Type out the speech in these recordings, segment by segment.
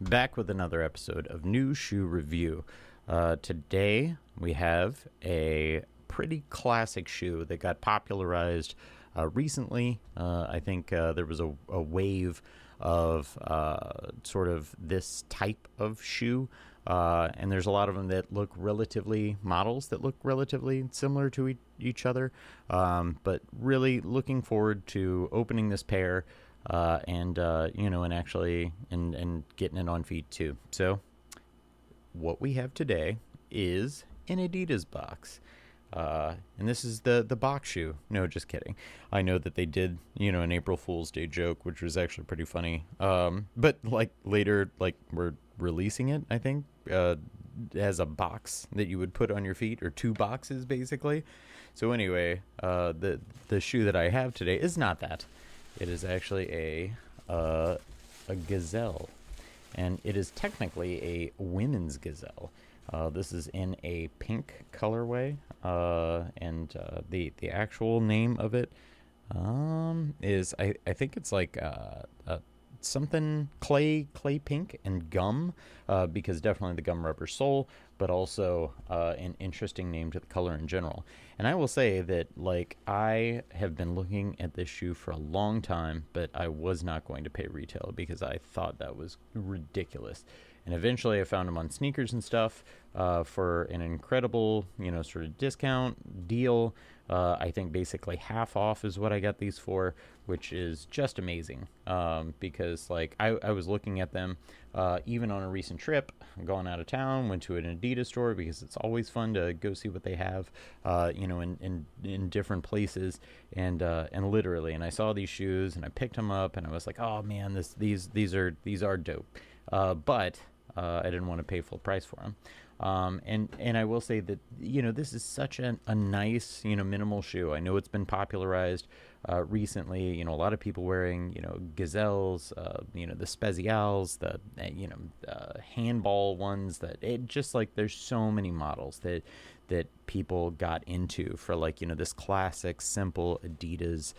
Back with another episode of New Shoe Review. Today we have a pretty classic shoe that got popularized recently. I think there was a wave of sort of this type of shoe. And there's a lot of them that look relatively, models that look relatively similar to each other. But really looking forward to opening this pair and actually and getting it on feet too. So what we have today is an Adidas box. And this is the box shoe. No, just kidding. I know that they did, an April Fool's Day joke, which was actually pretty funny. But later, we're releasing it, I think, as a box that you would put on your feet, or two boxes basically. So anyway, the shoe that I have today is not that. It is actually a Gazelle, and it is technically a women's Gazelle. This is in a pink colorway, and the actual name of it is I think it's like something clay pink and gum, because definitely the gum rubber sole, but also an interesting name to the color in general. And I will say that I have been looking at this shoe for a long time, but I was not going to pay retail because I thought that was ridiculous. And eventually I found them on sneakers and stuff for an incredible, sort of discount deal. I think basically half off is what I got these for, which is just amazing. Because I was looking at them even on a recent trip, going out of town, went to an Adidas store because it's always fun to go see what they have, in different places, and literally, and I saw these shoes and I picked them up and I was like, oh man, these are dope. But I didn't want to pay full price for them. And I will say that, this is such a nice, minimal shoe. I know it's been popularized recently, a lot of people wearing, Gazelles, the Spezials, the, handball ones, that it just there's so many models that people got into for this classic, simple Adidas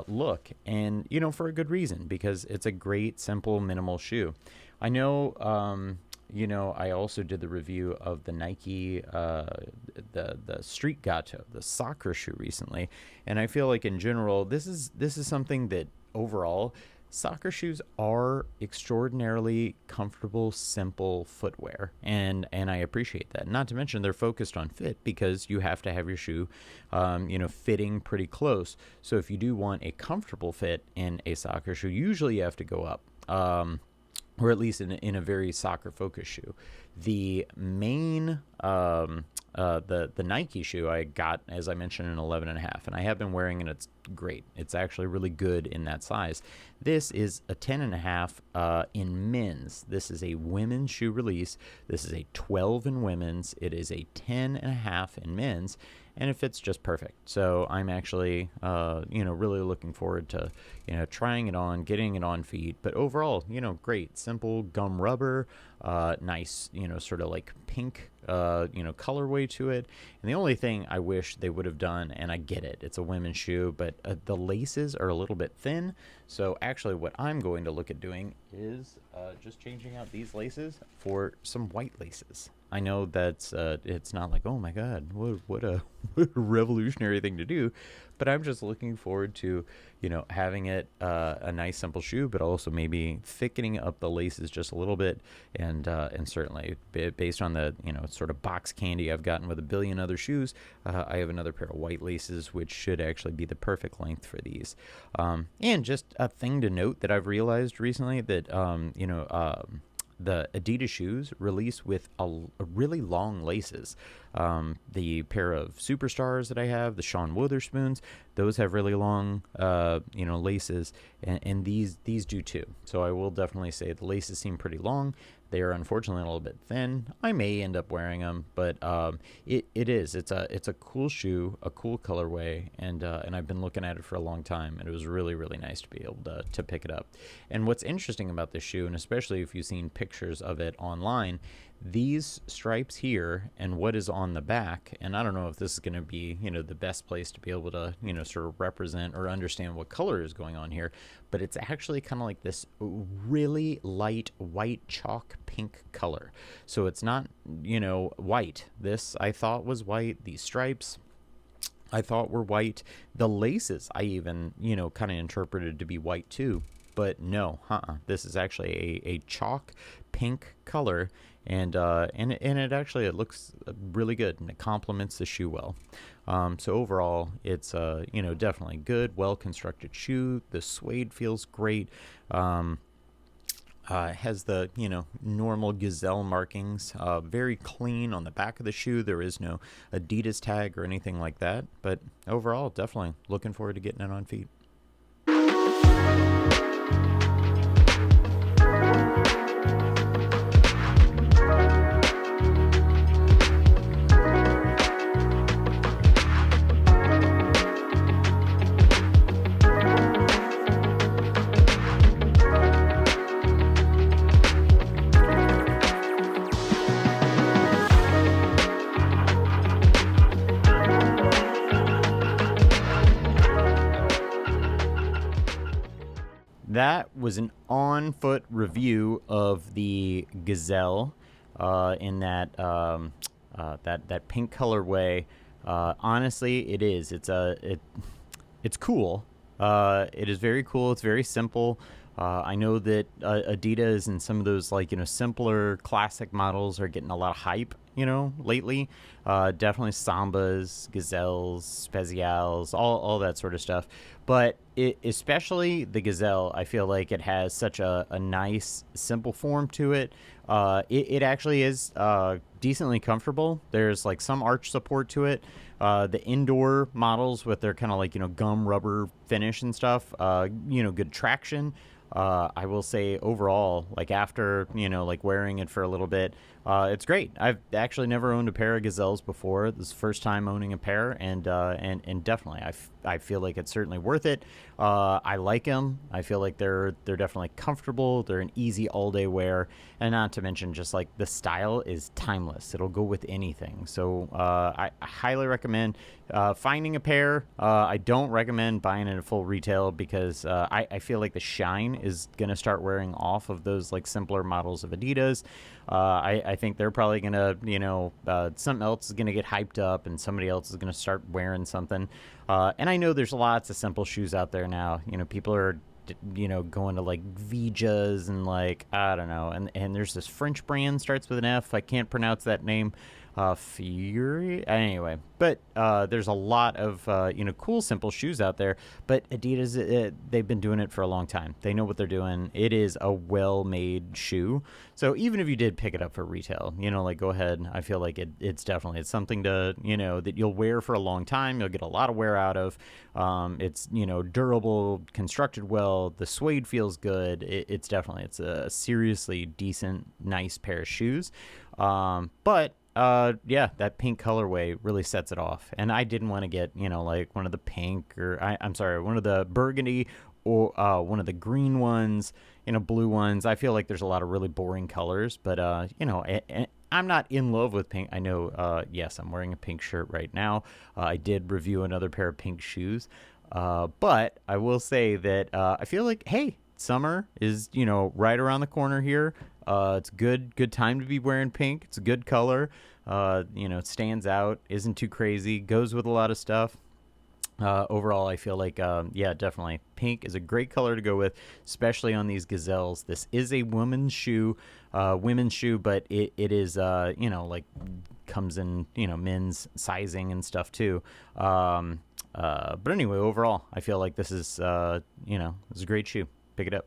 look. And, for a good reason, because it's a great, simple, minimal shoe. I know, I also did the review of the Nike, the Street Gato, the soccer shoe recently, and I feel like in general, this is something that overall, soccer shoes are extraordinarily comfortable, simple footwear, and I appreciate that. Not to mention they're focused on fit, because you have to have your shoe, fitting pretty close. So if you do want a comfortable fit in a soccer shoe, usually you have to go up. Or at least in a very soccer focused shoe. The main, the Nike shoe I got, as I mentioned, an 11.5, and I have been wearing it. It's great. It's actually really good in that size. This is a 10.5 in men's. This is a women's shoe release. This is a 12 in women's. It is a 10.5 in men's, and it fits just perfect. So I'm actually, really looking forward to, trying it on, getting it on feet. But overall, great, simple gum rubber, nice, sort of pink, colorway to it. And the only thing I wish they would have done, and I get it, it's a women's shoe, but the laces are a little bit thin. So actually what I'm going to look at doing is just changing out these laces for some white laces. I know that's it's not oh my god, what a revolutionary thing to do, but I'm just looking forward to having it a nice simple shoe, but also maybe thickening up the laces just a little bit, and certainly based on the sort of box candy I've gotten with a billion other shoes, I have another pair of white laces which should actually be the perfect length for these. And just a thing to note that I've realized recently, that the Adidas shoes release with a really long laces. The pair of Superstars that I have, the Sean Witherspoons, those have really long, laces, and these do too. So I will definitely say the laces seem pretty long. They are unfortunately a little bit thin. I may end up wearing them, but it's a cool shoe, a cool colorway, and I've been looking at it for a long time, and it was really, really nice to be able to pick it up. And what's interesting about this shoe, and especially if you've seen pictures of it online, these stripes here and what is on the back, and I don't know if this is going to be, the best place to be able to, sort of represent or understand what color is going on here, but it's actually kind of like this really light white chalk pink color. So it's not, white. This I thought was white. These stripes I thought were white. The laces I even, kind of interpreted to be white too. But no, this is actually a chalk pink color, and it actually it looks really good, and it complements the shoe well. So overall, it's definitely good, well constructed shoe. The suede feels great. Has the normal Gazelle markings, very clean on the back of the shoe. There is no Adidas tag or anything like that. But overall, definitely looking forward to getting it on feet. That was an on-foot review of the Gazelle in that that pink colorway. Honestly, it is. It's cool. It is very cool. It's very simple. I know that Adidas and some of those simpler classic models are getting a lot of hype, lately. Definitely Sambas, Gazelles, Specials, all that sort of stuff. But especially the Gazelle, I feel like it has such a nice, simple form to it. It actually is decently comfortable. There's some arch support to it. The indoor models with their kind of gum rubber finish and stuff, good traction. I will say overall, after, wearing it for a little bit, it's great. I've actually never owned a pair of Gazelles before. This is the first time owning a pair, and definitely, I feel like it's certainly worth it. I like them. I feel like they're definitely comfortable. They're an easy all-day wear, and not to mention just the style is timeless. It'll go with anything. So I highly recommend finding a pair. I don't recommend buying it at full retail because I feel like the shine is gonna start wearing off of those simpler models of Adidas. I think they're probably gonna, something else is gonna get hyped up, and somebody else is gonna start wearing something. And I know there's lots of simple shoes out there now. People are, going to Vijas and I don't know. And there's this French brand starts with an F. I can't pronounce that name. Fury. Anyway, but there's a lot of cool simple shoes out there. But Adidas, they've been doing it for a long time. They know what they're doing. It is a well-made shoe. So even if you did pick it up for retail, go ahead. I feel like it's definitely something to that you'll wear for a long time. You'll get a lot of wear out of. It's durable, constructed well. The suede feels good. It's a seriously decent, nice pair of shoes. But yeah, that pink colorway really sets it off. And I didn't want to get, one of the pink I'm sorry, one of the burgundy or one of the green ones, blue ones. I feel like there's a lot of really boring colors, but, I'm not in love with pink. I know, yes, I'm wearing a pink shirt right now. I did review another pair of pink shoes. But I will say that I feel like, hey, summer is, right around the corner here. It's good time to be wearing pink. It's a good color. It stands out, isn't too crazy, goes with a lot of stuff. Overall, I feel like, yeah, definitely pink is a great color to go with, especially on these Gazelles. This is a women's shoe, but it is, comes in, men's sizing and stuff too. But anyway, overall, I feel like this is, this is a great shoe. Pick it up.